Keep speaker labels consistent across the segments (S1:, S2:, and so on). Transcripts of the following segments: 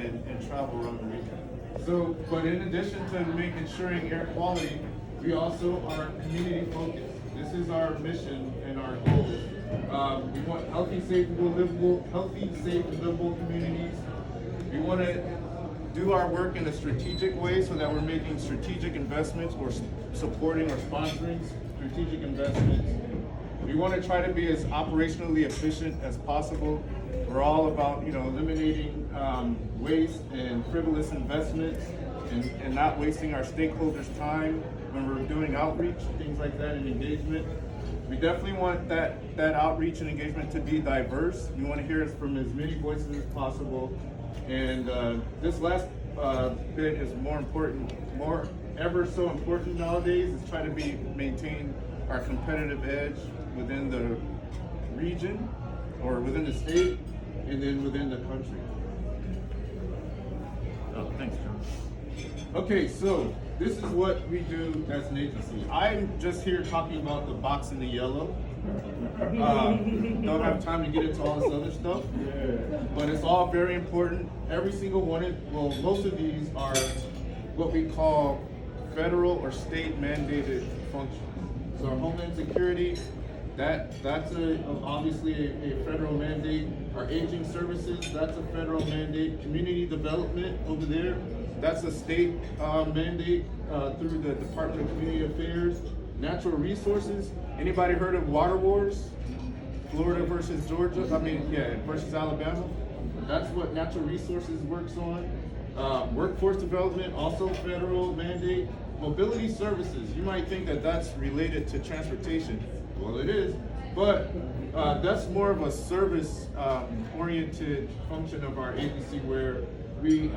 S1: and travel around the region. So, but in addition to ensuring air quality, we also are community focused. This is our mission and our goals. We want healthy, safe, and livable communities. We want to do our work in a strategic way so that we're making strategic investments or supporting or sponsoring strategic investments. We want to try to be as operationally efficient as possible. We're all about, eliminating waste and frivolous investments and not wasting our stakeholders' time when we're doing outreach, things like that, and engagement. We definitely want that outreach and engagement to be diverse. We want to hear it from as many voices as possible. And this last bit is more important, ever so important nowadays, is try to maintain our competitive edge within the region or within the state and then within the country. Oh, thanks, John. Okay, so this is what we do as an agency. I'm just here talking about the box in the yellow. Don't have time to get into all this other stuff, but it's all very important. Every single one, most of these are what we call federal or state mandated functions. So our Homeland Security, that's obviously a federal mandate. Our aging services, that's a federal mandate. Community development over there, that's a state mandate through the Department of Community Affairs. Natural resources, anybody heard of water wars? Florida versus Georgia, versus Alabama. That's what natural resources works on. Workforce development, also federal mandate. Mobility services, you might think that that's related to transportation. Well, it is, but that's more of a service oriented function of our agency where we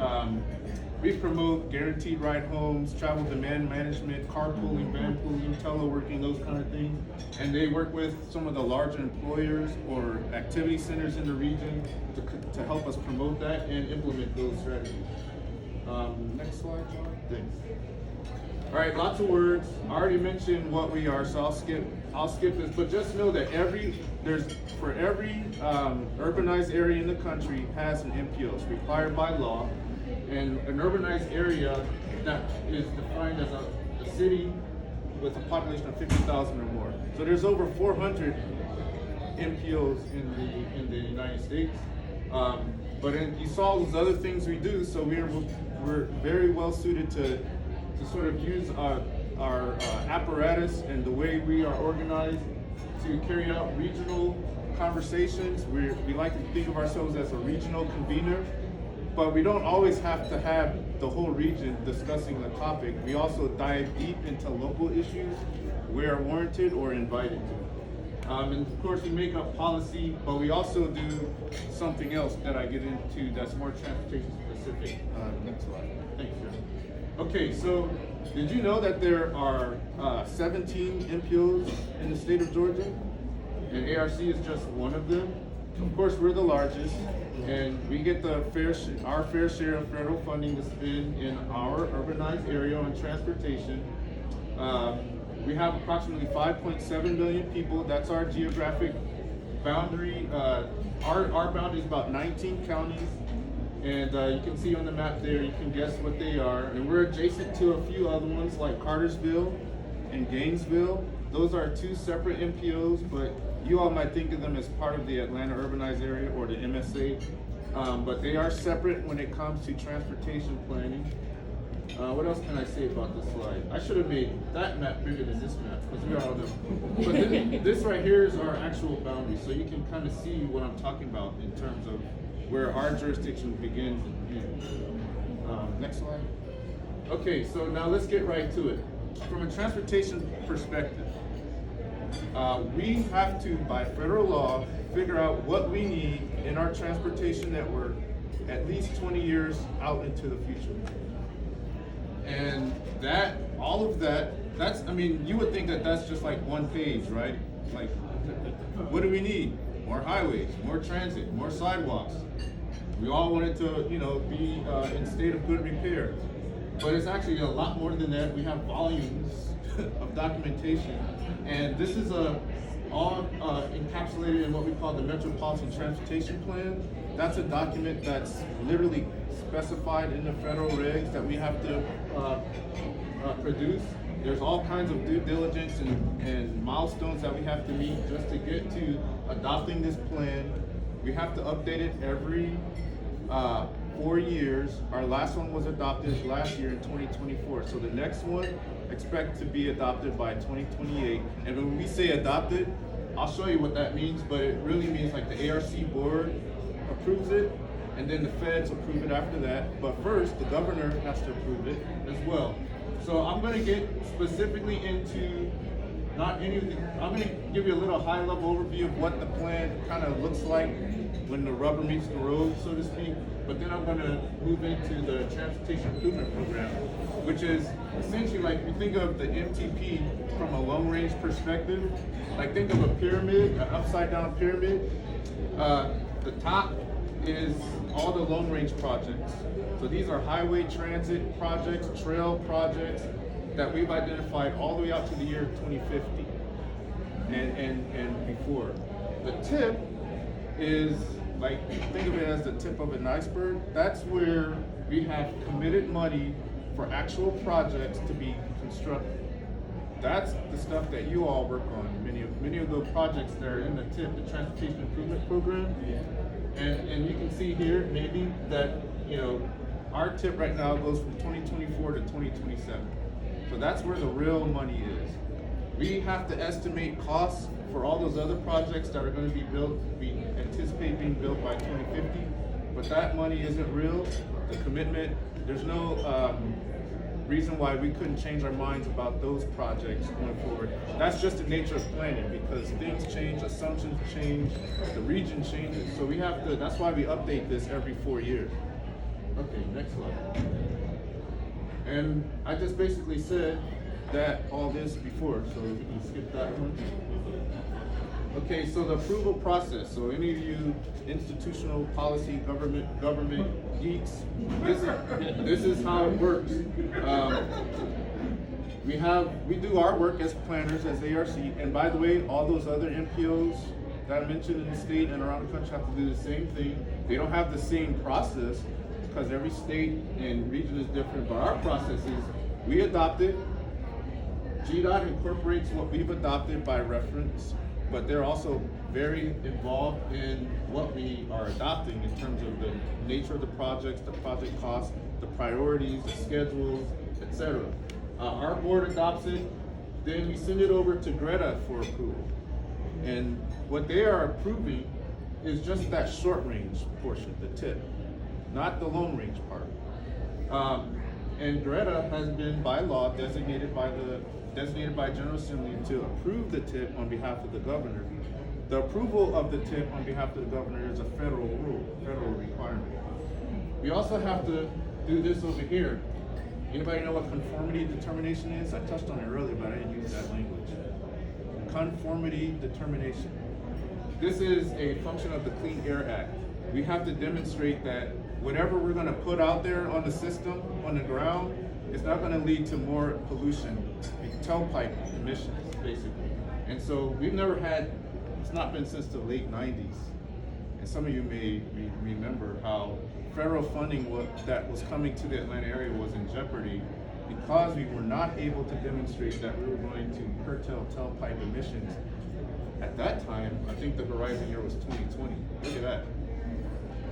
S1: promote guaranteed ride homes, travel demand management, carpooling, vanpooling, teleworking, those kind of things. And they work with some of the larger employers or activity centers in the region to help us promote that and implement those strategies. Next slide, John. Thanks. All right, lots of words. I already mentioned what we are, so I'll skip this. But just know that every urbanized area in the country has an MPO. It's required by law. And an urbanized area that is defined as a city with a population of 50,000 or more. So there's over 400 MPOs in the United States. But you saw those other things we do, so we're very well suited to sort of use our apparatus and the way we are organized to carry out regional conversations. We like to think of ourselves as a regional convener. But we don't always have to have the whole region discussing the topic. We also dive deep into local issues where warranted or invited to. And of course we make up policy, but we also do something else that I get into that's more transportation specific. Next slide. Thanks, John. Okay, so did you know that there are 17 MPOs in the state of Georgia? And ARC is just one of them. Of course, we're the largest, and we get our fair share of federal funding to spend in our urbanized area on transportation. We have approximately 5.7 million people. That's our geographic boundary. Our boundary is about 19 counties, and you can see on the map there, you can guess what they are. And we're adjacent to a few other ones like Cartersville and Gainesville. Those are two separate MPOs, but you all might think of them as part of the Atlanta urbanized area or the MSA, but they are separate when it comes to transportation planning. What else can I say about this slide? I should have made that map bigger than this map because we all know. But this right here is our actual boundary, so you can kind of see what I'm talking about in terms of where our jurisdiction begins and ends. Next slide. Okay, so now let's get right to it. From a transportation perspective, we have to, by federal law, figure out what we need in our transportation network at least 20 years out into the future. And all of that, you would think that that's just like one page, right? Like, what do we need? More highways, more transit, more sidewalks. We all want it to, be in state of good repair. But it's actually a lot more than that. We have volumes of documentation. And this is all encapsulated in what we call the Metropolitan Transportation Plan. That's a document that's literally specified in the federal regs that we have to produce. There's all kinds of due diligence and milestones that we have to meet just to get to adopting this plan. We have to update it every 4 years. Our last one was adopted last year in 2024. So the next one, expect to be adopted by 2028. And when we say adopted, I'll show you what that means, but it really means like the ARC board approves it, and then the feds approve it after that. But first, the governor has to approve it as well. So I'm going to get specifically into not any of the, I'm going to give you a little high level overview of what the plan kind of looks like when the rubber meets the road, so to speak. But then I'm going to move into the Transportation Improvement Program, which is essentially like, you think of the MTP from a long range perspective, like think of a pyramid, an upside down pyramid. The top is all the long range projects. So these are highway transit projects, trail projects that we've identified all the way out to the year 2050 and before. The tip is like, think of it as the tip of an iceberg. That's where we have committed money for actual projects to be constructed. That's the stuff that you all work on. Many of the projects that are in the tip, the Transportation Improvement Program. And you can see here maybe that, you know, our tip right now goes from 2024 to 2027. So that's where the real money is. We have to estimate costs for all those other projects that are going to be built, we anticipate being built by 2050, but that money isn't real. The commitment, there's no reason why we couldn't change our minds about those projects going forward. That's just the nature of planning, because things change, assumptions change, the region changes. So we have to, that's why we update this every 4 years. Okay, next slide. And I just basically said that all this before, so we can skip that one. Okay, so the approval process. So any of you institutional policy government geeks, this is how it works. We do our work as planners, as ARC, and by the way, all those other MPOs that I mentioned in the state and around the country have to do the same thing. They don't have the same process because every state and region is different, but our process is we adopt it. GDOT incorporates what we've adopted by reference, but they're also very involved in what we are adopting in terms of the nature of the projects, the project costs, the priorities, the schedules, etc. Our board adopts it, then we send it over to Greta for approval. And what they are approving is just that short range portion, the tip, not the long range part. And Greta has been by law designated by General Assembly to approve the tip on behalf of the governor. The approval of the tip on behalf of the governor is a federal rule, federal requirement. We also have to do this over here. Anybody know what conformity determination is? I touched on it earlier, but I didn't use that language. Conformity determination. This is a function of the Clean Air Act. We have to demonstrate that whatever we're going to put out there on the system, on the ground, it's not going to lead to more pollution, tailpipe emissions, basically. And so we've never had, it's not been since the late 90s. And some of you may remember how federal funding that was coming to the Atlanta area was in jeopardy because we were not able to demonstrate that we were going to curtail tailpipe emissions. At that time, I think the horizon year was 2020. Look at that.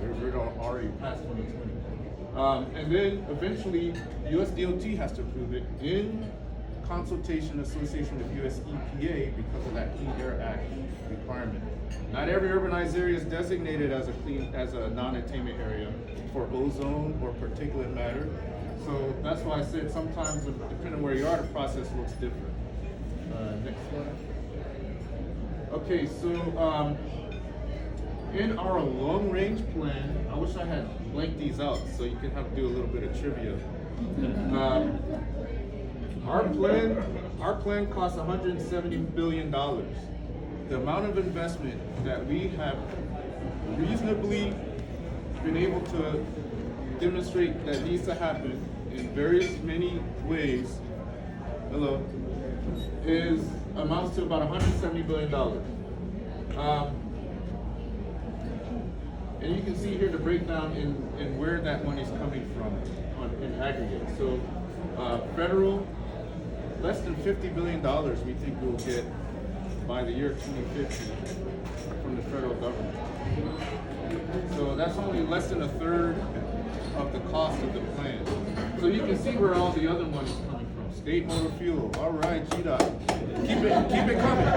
S1: We're already past 2020. And then eventually, US DOT has to approve it in consultation association with US EPA because of that Clean Air Act requirement. Not every urbanized area is designated as a non-attainment area for ozone or particulate matter. So that's why I said sometimes, depending on where you are, the process looks different. Next slide. Okay, so in our long-range plan, I wish I had blanked these out so you could do a little bit of trivia. Our plan costs $170 billion. The amount of investment that we have reasonably been able to demonstrate that needs to happen in various many ways, amounts to about $170 billion. And you can see here the breakdown in where that money's coming from in aggregate. So federal, less than $50 billion we think we'll get by the year 2050 from the federal government. So that's only less than a third of the cost of the plan. So you can see where all the other money's coming from. State motor fuel, all right, GDOT. Keep it coming.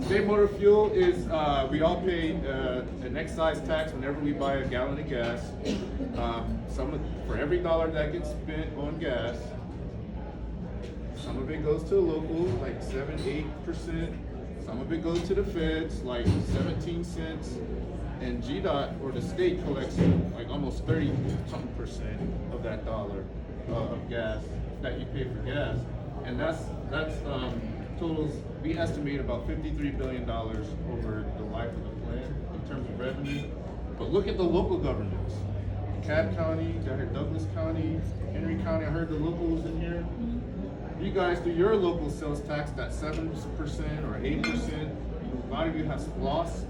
S1: State motor fuel is, we all pay an excise tax whenever we buy a gallon of gas. For every dollar that gets spent on gas, some of it goes to the local, like 7-8%. Some of it goes to the feds, like 17 cents. And GDOT, or the state, collects like almost 30-something% of that dollar of gas that you pay for gas. And that's totals, we estimate about $53 billion over the life of the plan in terms of revenue. But look at the local governments. DeKalb County, down here Douglas County, Henry County, I heard the locals in here. You guys do your local sales tax, that's 7% or 8%. A lot of you have SPLOS,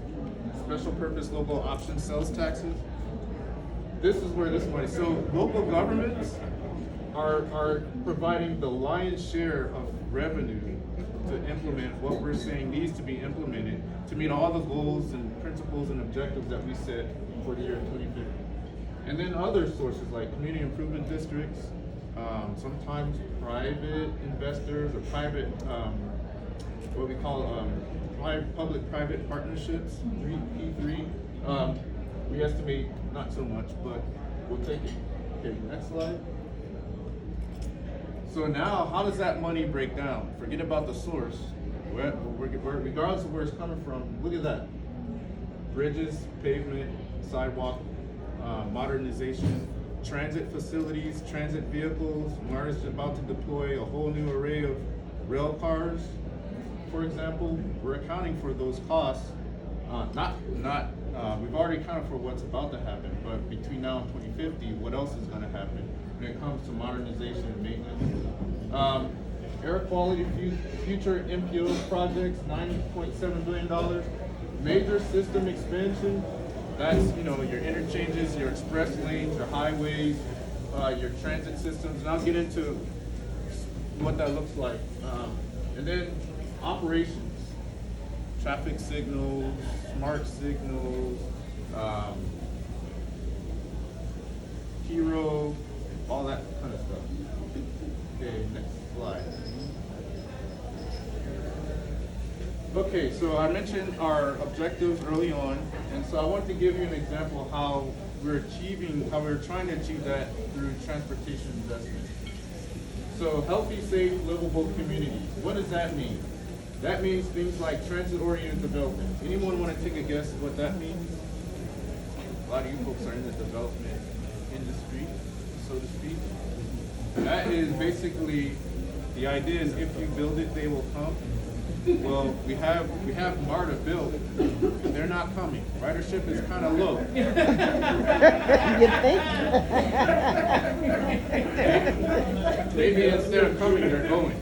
S1: special purpose local option sales taxes. This is where this money, so local governments are providing the lion's share of revenue to implement what we're saying needs to be implemented to meet all the goals and principles and objectives that we set for the year 2050. And then other sources like community improvement districts, sometimes private investors or private, what we call public-private partnerships, P3. We estimate not so much, but we'll take it. Okay, next slide. So now, how does that money break down? Forget about the source. Regardless of where it's coming from, look at that. Bridges, pavement, sidewalk, modernization, transit facilities, transit vehicles. MARTA is about to deploy a whole new array of rail cars, for example. We're accounting for those costs. We've already accounted for what's about to happen, but between now and 2050, what else is going to happen when it comes to modernization and maintenance? Air quality future MPO projects, $9.7 billion. Major system expansion, that's your interchanges, your express lanes, your highways, your transit systems, and I'll get into what that looks like. And then operations, traffic signals, smart signals, hero, all that kind of stuff. Okay, next slide. Okay, so I mentioned our objectives early on, and so I want to give you an example of how we're trying to achieve that through transportation investment. So healthy, safe, livable communities. What does that mean? That means things like transit-oriented development. Anyone want to take a guess what that means? A lot of you folks are in the development industry, so to speak. That is basically, the idea is if you build it, they will come. Well, we have MARTA built, and they're not coming. Ridership is kind of low.
S2: You think?
S1: Maybe instead of coming, they're going.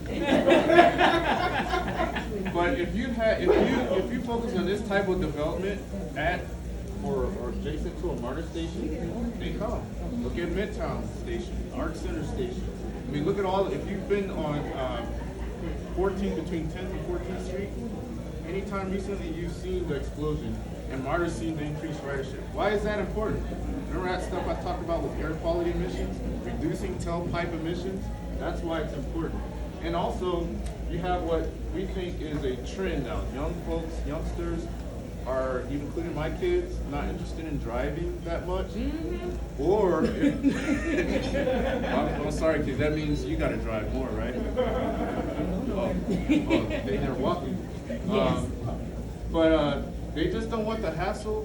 S1: But if you focus on this type of development at or adjacent to a MARTA station, they come. Look at Midtown Station, Art Center Station. I mean, look at all. If you've been on between 10th and 14th Street, anytime recently you've seen the explosion, and MARTA's seen the increased ridership. Why is that important? Remember that stuff I talked about with air quality emissions, reducing tailpipe emissions? That's why it's important. And also, you have what we think is a trend now. Young folks, youngsters, are, including my kids, not interested in driving that much. Or, I'm sorry kids, that means you gotta drive more, right? They're walking. But they just don't want the hassle.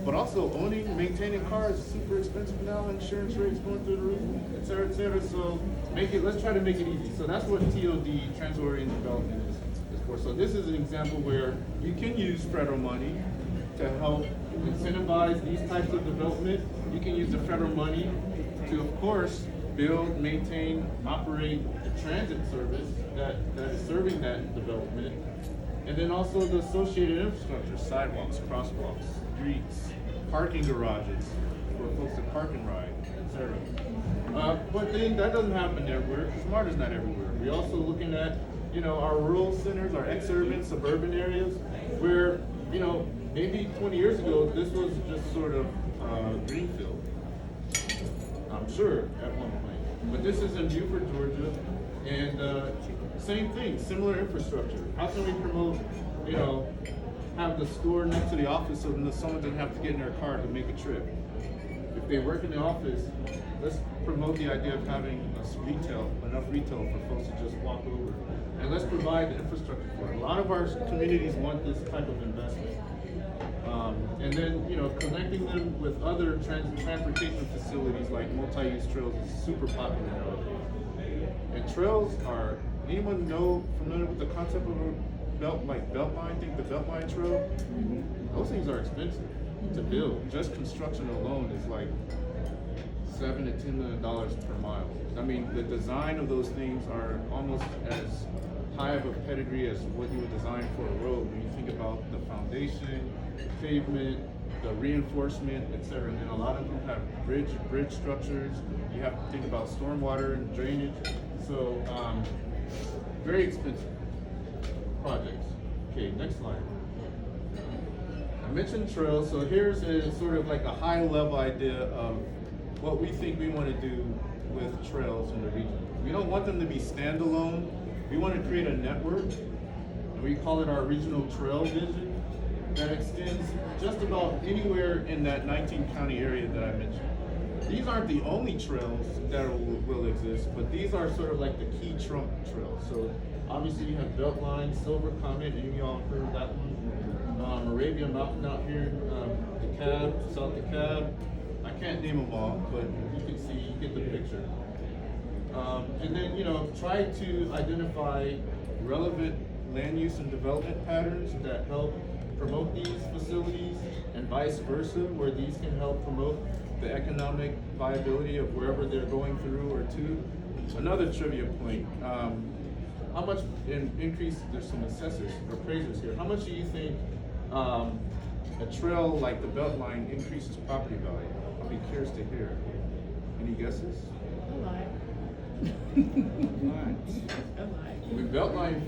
S1: But also owning, maintaining cars is super expensive now, insurance rates going through the roof, et cetera, et cetera. So let's try to make it easy. So that's what TOD, transit-oriented development, is for. So this is an example where you can use federal money to help incentivize these types of development. You can use the federal money to, of course, build, maintain, operate the transit service that is serving that development. And then also the associated infrastructure, sidewalks, crosswalks, streets, parking garages for folks to park and ride, etc. But then that doesn't happen everywhere. Smart is not everywhere. We're also looking at, our rural centers, our ex-urban, suburban areas, where, maybe 20 years ago, this was just sort of greenfield. I'm sure at one point. But this is in Beaufort, Georgia, and same thing, similar infrastructure. How can we promote, have the store next to the office so that someone doesn't have to get in their car to make a trip? If they work in the office, let's promote the idea of having enough retail for folks to just walk over. And let's provide the infrastructure for it. A lot of our communities want this type of investment. And then, connecting them with other transportation facilities like multi-use trails is super popular nowadays. And trails are, anyone familiar with the concept of a Beltline? Think the Beltline trail? Those things are expensive to build. Just construction alone is like $7 to $10 million per mile. I mean, the design of those things are almost as high of a pedigree as what you would design for a road. When you think about the foundation, the pavement, the reinforcement, etc. And then a lot of them have bridge structures. You have to think about stormwater and drainage. So very expensive projects. Okay, next slide. I mentioned trails, so here's sort of like a high-level idea of what we think we want to do with trails in the region. We don't want them to be standalone. We want to create a network, and we call it our regional trail vision that extends just about anywhere in that 19-county area that I mentioned. These aren't the only trails that will exist, but these are sort of like the key trunk trails. So obviously you have Beltline, Silver Comet, and you all heard that one. Moravian Mountain out here, DeKalb, South DeKalb. I can't name them all, but you can see, you get the picture. And then, try to identify relevant land use and development patterns that help promote these facilities, and vice versa, where these can help promote the economic viability of wherever they're going through or to. Another trivia point, how much increase, there's some assessors, appraisers here, how much do you think a trail like the Beltline increases property value? I'll be curious to hear. Any guesses?
S3: A lot.
S1: When Beltline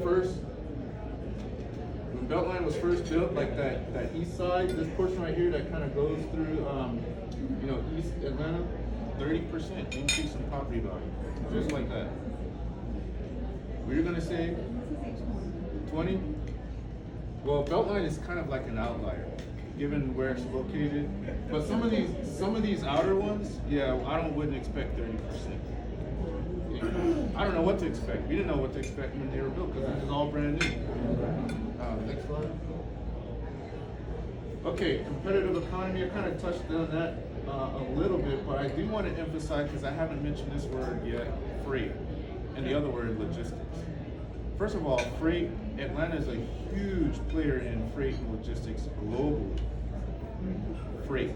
S1: was first built, like that east side, this portion right here that kind of goes through, East Atlanta, 30% increase in property value, just like that. What are you gonna say? 20? Well, Beltline is kind of like an outlier, given where it's located. But some of these outer ones, yeah, wouldn't expect 30%. I don't know what to expect. We didn't know what to expect when they were built because this is all brand new. Next slide. Okay, competitive economy. I kind of touched on that a little bit, but I do want to emphasize, because I haven't mentioned this word yet, freight, and the other word, logistics. First of all, freight. Atlanta is a huge player in freight and logistics globally. Freight.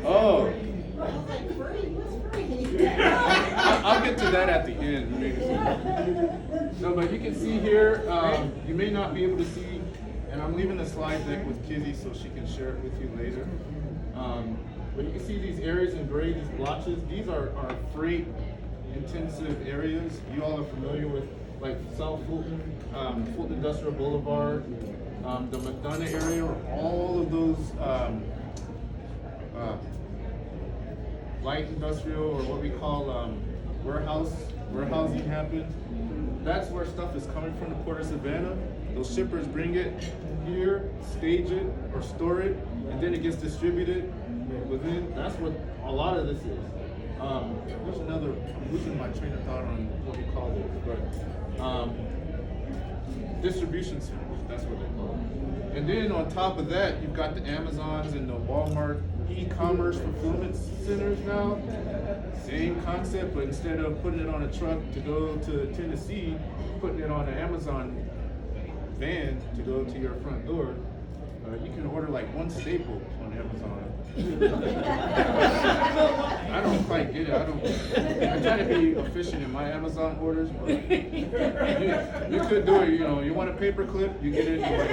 S1: Oh. I'll get to that at the end. No, but you can see here, you may not be able to see, and I'm leaving the slide deck with Kizzy so she can share it with you later. But you can see these areas in gray, these blotches, these are freight intensive areas. You all are familiar with like South Fulton, Fulton Industrial Boulevard, the McDonough area, all of those light industrial, or what we call warehousing happens. That's where stuff is coming from the Port of Savannah. Those shippers bring it here, stage it, or store it, and then it gets distributed within. That's what a lot of this is. There's another, I'm losing my train of thought on what we call this, but distribution centers, that's what they call it. And then on top of that, you've got the Amazons and the Walmart e-commerce fulfillment centers now. Same concept, but instead of putting it on a truck to go to Tennessee, putting it on an Amazon van to go to your front door. You can order like one staple on Amazon. I don't quite get it. I try to be efficient in my Amazon orders, but you could do it. You know, you want a paper clip, you get it in like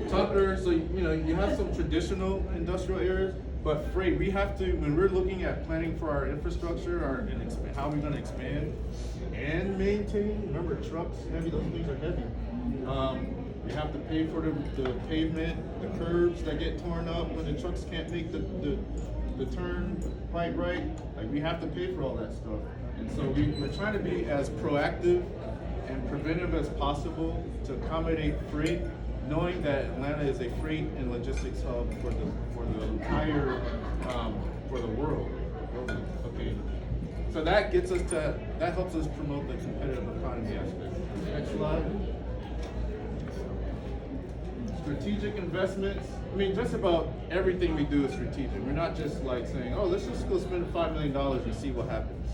S1: $3. Tucker, so you know, you have some traditional industrial areas, but freight, we have to, when we're looking at planning for our infrastructure, how we're gonna expand and maintain, remember trucks, heavy, those things are heavy. We have to pay for the pavement, the curbs that get torn up when the trucks can't make the turn quite right. Like, we have to pay for all that stuff. And so we're trying to be as proactive and preventive as possible to accommodate freight, knowing that Atlanta is a freight and logistics hub for the entire for the world. Okay, so that helps us promote the competitive economy aspect. Next slide. Strategic investments. I mean, just about everything we do is strategic. We're not just like saying, oh, let's just go spend $5 million and see what happens.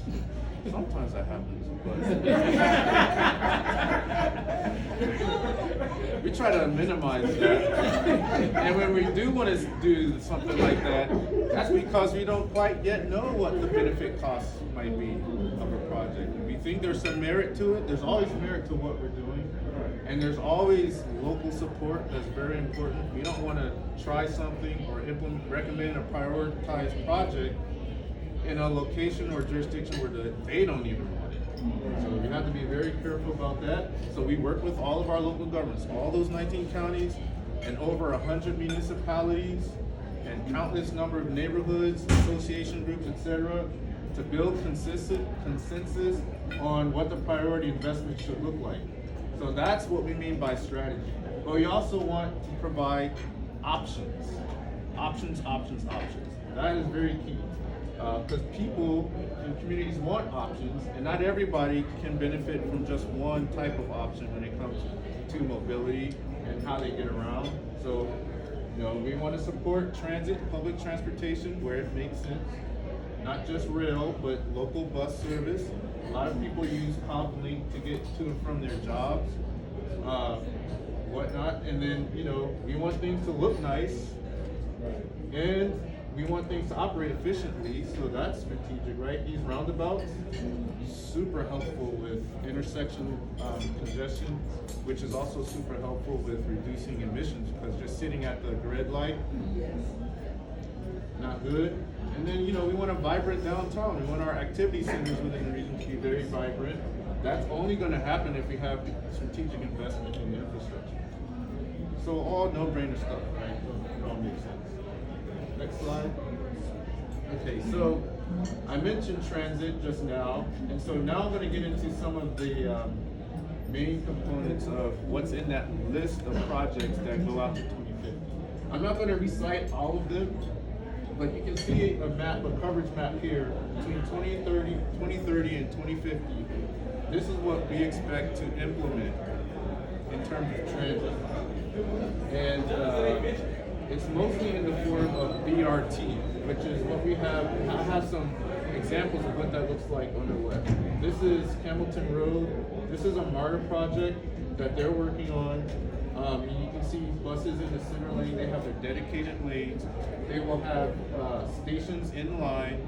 S1: Sometimes that happens, but we try to minimize that. And when we do want to do something like that, that's because we don't quite yet know what the benefit costs might be of a project. We think there's some merit to it. There's always merit to what we're doing. And there's always local support that's very important. We don't want to try something or recommend a prioritized project in a location or jurisdiction where they don't even want it. So we have to be very careful about that. So we work with all of our local governments, all those 19 counties and over 100 municipalities and countless number of neighborhoods, association groups, etc., to build consensus on what the priority investment should look like. So that's what we mean by strategy. But we also want to provide options. Options. That is very key. Because people in communities want options, and not everybody can benefit from just one type of option when it comes to mobility and how they get around. So, you know, we want to support transit, public transportation where it makes sense. Not just rail, but local bus service. A lot of people use ComLink to get to and from their jobs, whatnot. And then, you know, we want things to look nice, and we want things to operate efficiently, so that's strategic, right? These roundabouts, super helpful with intersection congestion, which is also super helpful with reducing emissions, because just sitting at the red light, not good. And then, you know, we want a vibrant downtown. We want our activity centers within the region to be very vibrant. That's only going to happen if we have strategic investment in the infrastructure. So all no-brainer stuff, right? It all makes sense. Next slide. Okay, so I mentioned transit just now, and so now I'm going to get into some of the main components of what's in that list of projects that go out to 2050. I'm not going to recite all of them, but you can see a map, a coverage map here between 2030 and 2050. This is what we expect to implement in terms of transit. And it's mostly in the form of BRT, which is what we have. I have some examples of what that looks like on the left. This is Hamilton Road. This is a MARTA project that they're working on. And you can see buses in the center lane. They have their dedicated lanes. They will have stations in line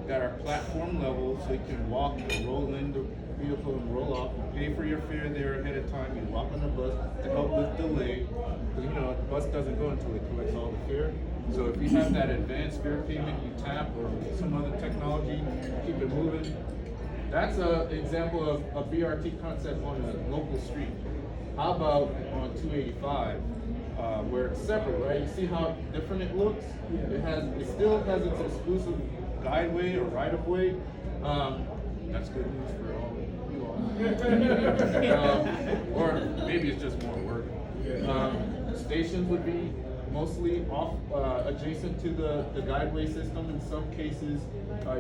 S1: that are platform level, so you can walk and roll in the vehicle and roll off. You pay for your fare there ahead of time. You walk on the bus to help with delay. Because, you know, the bus doesn't go until it collects all the fare. So if you have that advanced fare payment, you tap or some other technology, keep it moving. That's an example of a BRT concept on a local street. How about on 285, where it's separate, right? You see how different it looks? It still has its exclusive guideway or right-of-way. That's good news for all you all. Or maybe it's just more work. Stations would be mostly off adjacent to the guideway system. In some cases,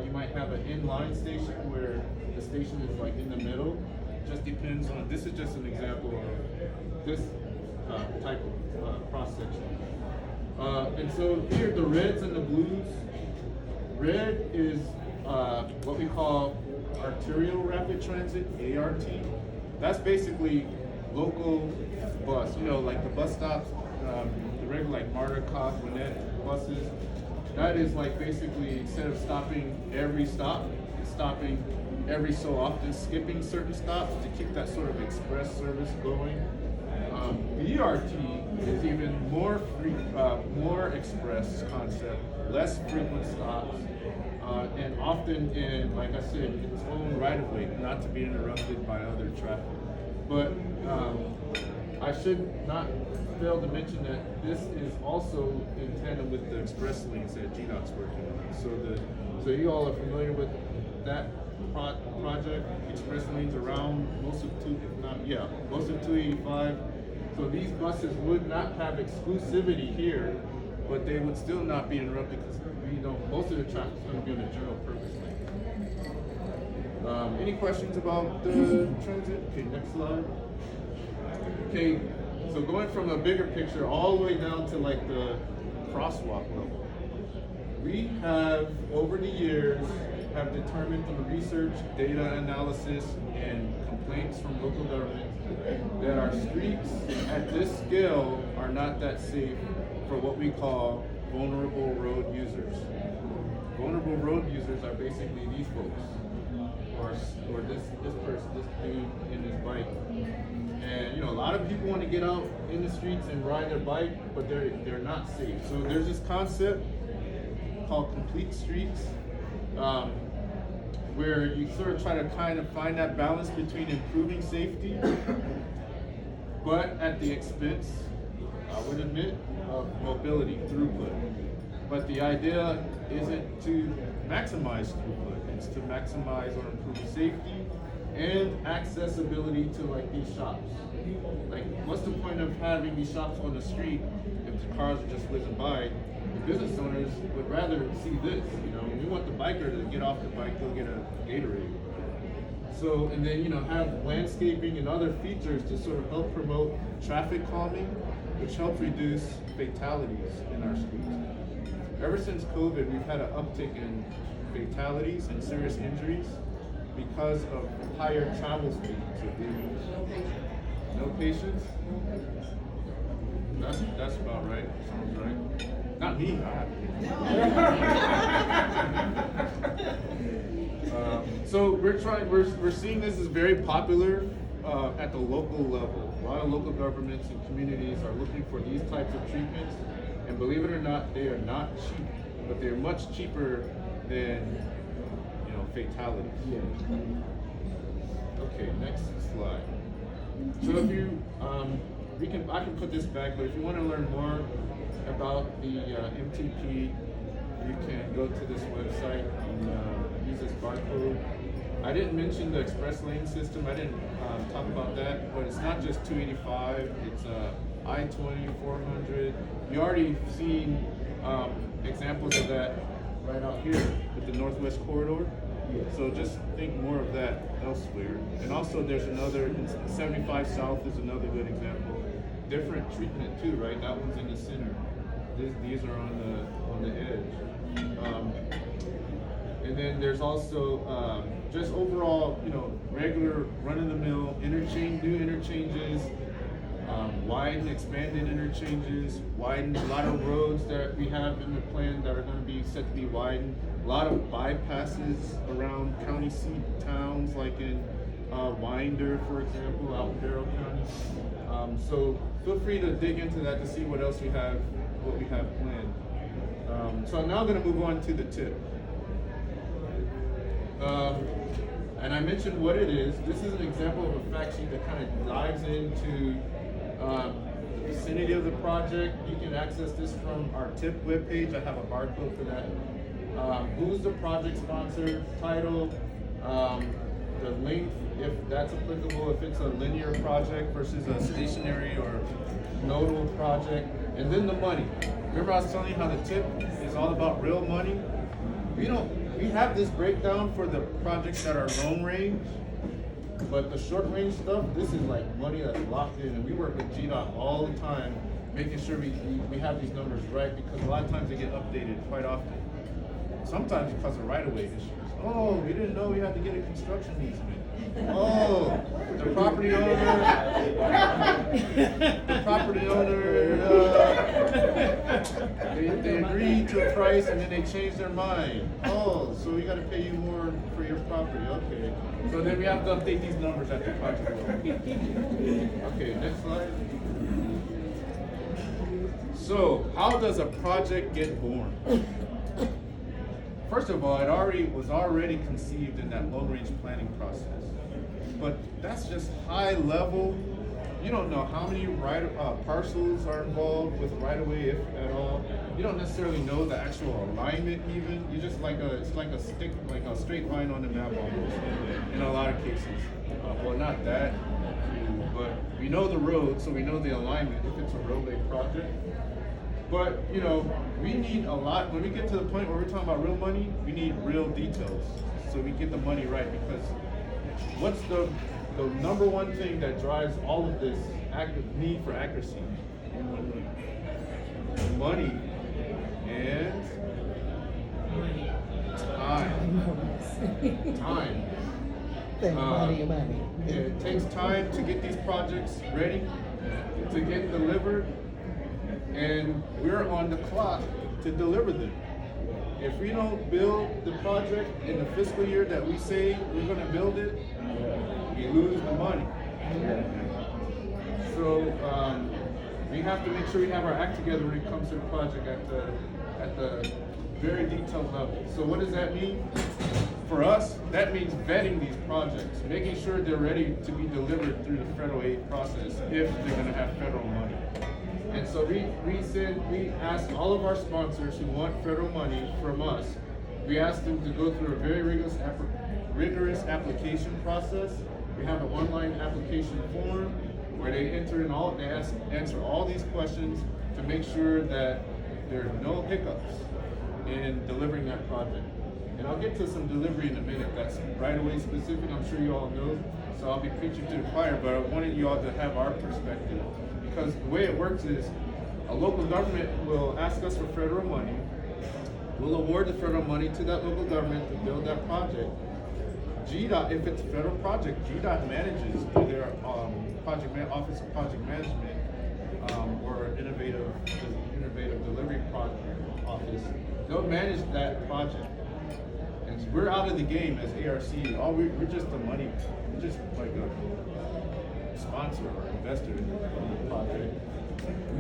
S1: you might have an inline station where the station is like in the middle. Just depends on, this is just an example of this type of cross section. And so here, the reds and the blues. Red is what we call arterial rapid transit, ART. That's basically local bus, you know, like the bus stops, the regular like Marta, Kof, Winnett buses. That is like basically instead of stopping every stop, it's stopping every so often, skipping certain stops to keep that sort of express service going. BRT is even more express concept, less frequent stops, and often in, like I said, its own right of way, not to be interrupted by other traffic. But I should not fail to mention that this is also in tandem with the express lanes that GDOT's working on. So you all are familiar with that project, express lanes around most of most of 285. So these buses would not have exclusivity here, but they would still not be interrupted because most of the traffic is going to be on the general purpose lane. Any questions about the transit? Okay, next slide. Okay, so going from a bigger picture all the way down to like the crosswalk level, we have over the years have determined through research, data analysis, and complaints from local governments that our streets at this scale are not that safe for what we call vulnerable road users. Vulnerable road users are basically these folks, or this person, this dude in his bike. And you know, a lot of people want to get out in the streets and ride their bike, but they're not safe. So there's this concept called complete streets, where you sort of try to kind of find that balance between improving safety, but at the expense, I would admit, of mobility, throughput. But the idea isn't to maximize throughput, it's to maximize or improve safety and accessibility to like these shops. Like, what's the point of having these shops on the street if the cars are just whizzing by? The business owners would rather see this, you know. We want the biker to get off the bike, go get a Gatorade. So, and then, you know, have landscaping and other features to sort of help promote traffic calming, which helps reduce fatalities in our streets. Ever since COVID, we've had an uptick in fatalities and serious injuries because of higher travel speeds of vehicles. No patience? That's about right. Sounds right. Not me. So we're seeing this is very popular at the local level. A lot of local governments and communities are looking for these types of treatments, and believe it or not, they are not cheap, but they're much cheaper than, you know, fatalities. Yeah. Okay, next slide. So if you, I can put this back, but if you want to learn more about the MTP, you can go to this website and use this barcode. I didn't mention the express lane system. I didn't talk about that, but it's not just 285. It's I-20, 400. You already seen examples of that right out here with the Northwest Corridor. So just think more of that elsewhere. And also there's another, 75 South is another good example. Different treatment too, right? That one's in the center. These are on the edge. And then there's also just overall, you know, regular run-of-the-mill new interchanges, widen, expanded interchanges, widen a lot of roads that we have in the plan that are going to be set to be widened. A lot of bypasses around county seat towns, like in Winder, for example, out in Barrow County. So feel free to dig into that to see what else we have planned. So I'm now going to move on to the tip. And I mentioned what it is. This is an example of a fact sheet that kind of dives into the vicinity of the project. You can access this from our tip webpage. I have a barcode for that. Who's the project sponsor, title, the length, if that's applicable, if it's a linear project versus a stationary or nodal project, and then the money. Remember I was telling you how the tip is all about real money? We have this breakdown for the projects that are long range, but the short range stuff, this is like money that's locked in, and we work with GDOT all the time, making sure we have these numbers right, because a lot of times they get updated quite often. Sometimes because of right-of-way issues. Oh, we didn't know we had to get a construction easement. Oh, the property owner. The property owner. They agreed to a price and then they changed their mind. Oh, so we got to pay you more for your property. Okay. So then we have to update these numbers at the project level. Okay, next slide. So, how does a project get born? First of all, it was already conceived in that long-range planning process. But that's just high level. You don't know how many parcels are involved with right-of-way, if at all. You don't necessarily know the actual alignment even. You just it's like a straight line on the map almost in a lot of cases. Well, not that, but we know the road, so we know the alignment if it's a roadway project. But, we need a lot, when we get to the point where we're talking about real money, we need real details so we get the money right, because what's the number one thing that drives all of this need for accuracy? Money and time.
S2: Money.
S1: It takes time to get these projects ready, to get delivered, and we're on the clock to deliver them. If we don't build the project in the fiscal year that we say we're going to build it, we lose the money. So we have to make sure we have our act together when it comes to the project at the very detailed level. So what does that mean? For us, that means vetting these projects, making sure they're ready to be delivered through the federal aid process if they're going to have federal money. And so we ask all of our sponsors who want federal money from us, we ask them to go through a very rigorous application process. We have an online application form where they enter in answer all these questions to make sure that there are no hiccups in delivering that project. And I'll get to some delivery in a minute. That's right-of-way specific, I'm sure you all know. So I'll be preaching to the choir, but I wanted you all to have our perspective. Because the way it works is a local government will ask us for federal money. We'll award the federal money to that local government to build that project. GDOT, if it's a federal project, GDOT manages through their Office of Project Management or Innovative Delivery Office. They'll manage that project. And we're out of the game as ARC. We're just the money. We're just like a sponsor or investor in the project.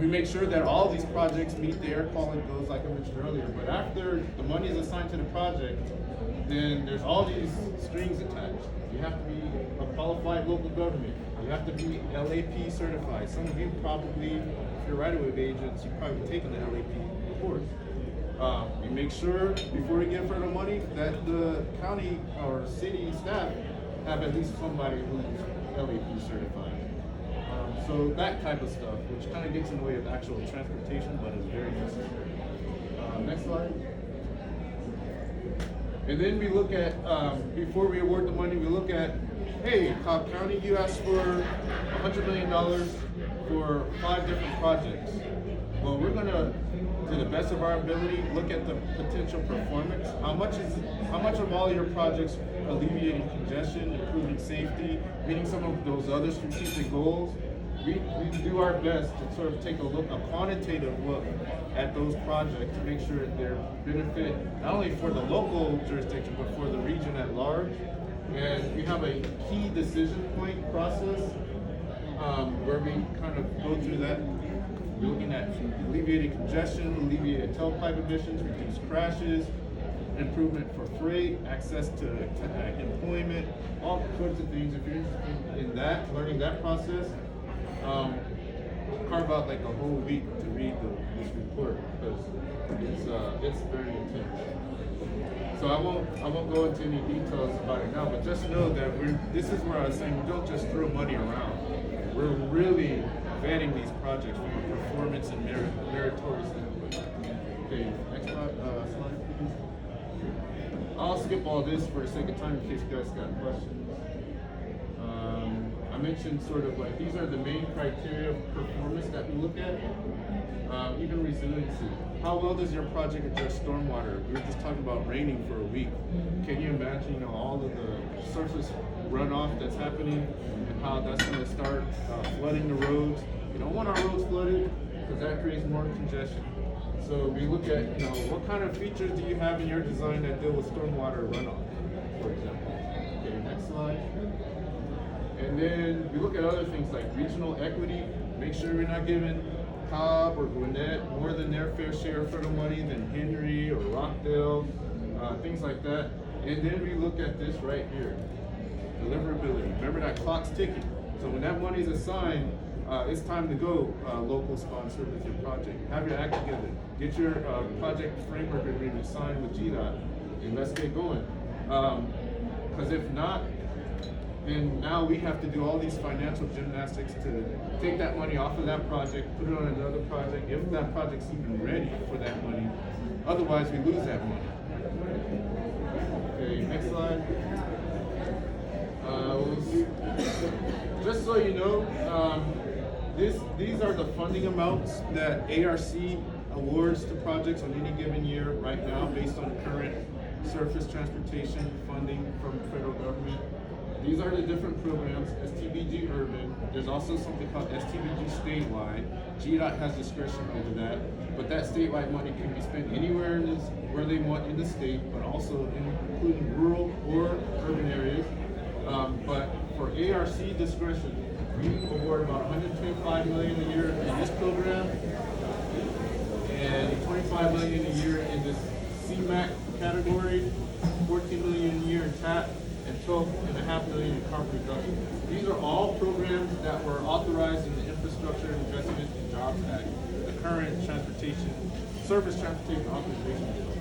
S1: We make sure that all these projects meet the air quality goals like I mentioned earlier. But after the money is assigned to the project, then there's all these strings attached. You have to be a qualified local government. You have to be LAP certified. Some of you probably, if you're right-of-way agents, you've probably taken the LAP course. We make sure before we give federal money that the county or city staff have at least somebody who's LAP certified. So that type of stuff, which kind of gets in the way of actual transportation, but is very necessary. Next slide. And then we look at, before we award the money, we look at, hey, Cobb County, you asked for $100 million for 5 different projects. Well, we're gonna, to the best of our ability, look at the potential performance. How much of all your projects alleviating congestion, improving safety, meeting some of those other strategic goals? We do our best to sort of take a quantitative look at those projects to make sure they're benefit not only for the local jurisdiction, but for the region at large. And we have a key decision point process where we kind of go through that. We're looking at alleviating congestion, alleviated tailpipe emissions, reduce crashes, improvement for freight, access to employment, all sorts of things. If you're interested in that, learning that process, carve out like a whole week to read this report because it's very intense. So I won't go into any details about it now, but just know that this is where I was saying we don't just throw money around. We're really vetting these projects from a performance and meritorious standpoint. Okay, next slide please. I'll skip all this for the sake of time in case you guys got questions. I mentioned sort of like these are the main criteria of performance that we look at. Even resiliency. How well does your project address stormwater? We were just talking about raining for a week. Can you imagine, all of the sources runoff that's happening and how that's going to start flooding the roads. We don't want our roads flooded because that creates more congestion. So we look at, what kind of features do you have in your design that deal with stormwater runoff, for example. Okay, next slide. And then we look at other things like regional equity. Make sure we're not giving Cobb or Gwinnett more than their fair share of federal money than Henry or Rockdale, things like that. And then we look at this right here, deliverability. Remember that clock's ticking. So when that money is assigned, it's time to go, local sponsor with your project. Have your act together. Get your project framework agreement signed with GDOT, and let's get going. Because if not, then now we have to do all these financial gymnastics to take that money off of that project, put it on another project, if that project's even ready for that money. Otherwise, we lose that money. Okay, next slide. Just so you know, these are the funding amounts that ARC awards to projects on any given year right now based on current surface transportation funding from the federal government. These are the different programs, STBG Urban. There's also something called STBG Statewide. GDOT has discretion over that, but that statewide money can be spent anywhere where they want in the state, but also including rural or urban areas. But for ARC discretion, we award about $125 million a year in this program, and $25 million a year in this CMAQ category, $14 million a year in TAP, and $12.5 million in carbon reduction. These are all programs that were authorized in the Infrastructure Investment and Jobs Act, the current surface transportation authorization bill.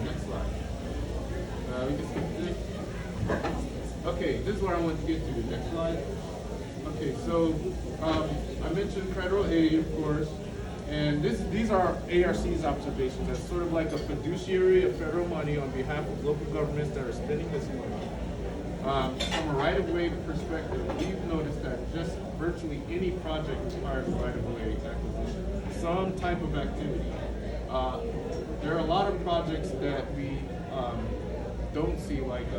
S1: Next slide. We can skip this. Okay, this is what I want to get to. Next slide. Okay, so I mentioned federal aid, of course, and these are ARC's observations. That's sort of like a fiduciary of federal money on behalf of local governments that are spending this money. From a right-of-way perspective, we've noticed that just virtually any project requires right-of-way acquisition, some type of activity. There are a lot of projects that we don't see, like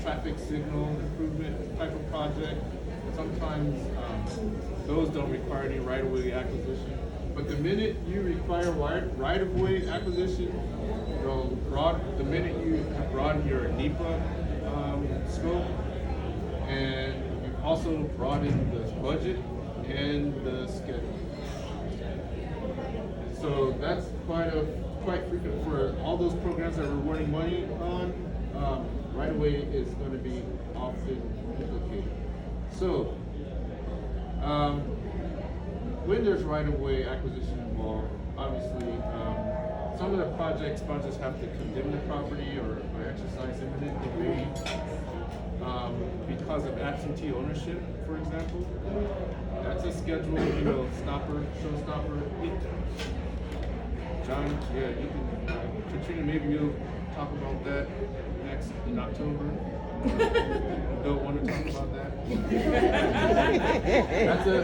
S1: traffic signal improvement type of project. Sometimes those don't require any right-of-way acquisition. But the minute you require right-of-way acquisition, the minute you have broadened your NEPA scope, and you've also broadened the budget and the schedule. So that's quite frequent for all those programs that we're awarding money on. Right-of-way is going to be often implicated. So, when there's right-of-way acquisition involved, obviously, some of the project sponsors have to condemn the property or exercise eminent domain because of absentee ownership, for example. That's a scheduled, showstopper. John, yeah, you can, Katrina, maybe you'll talk about that next in October. Don't want to talk about that. That's it.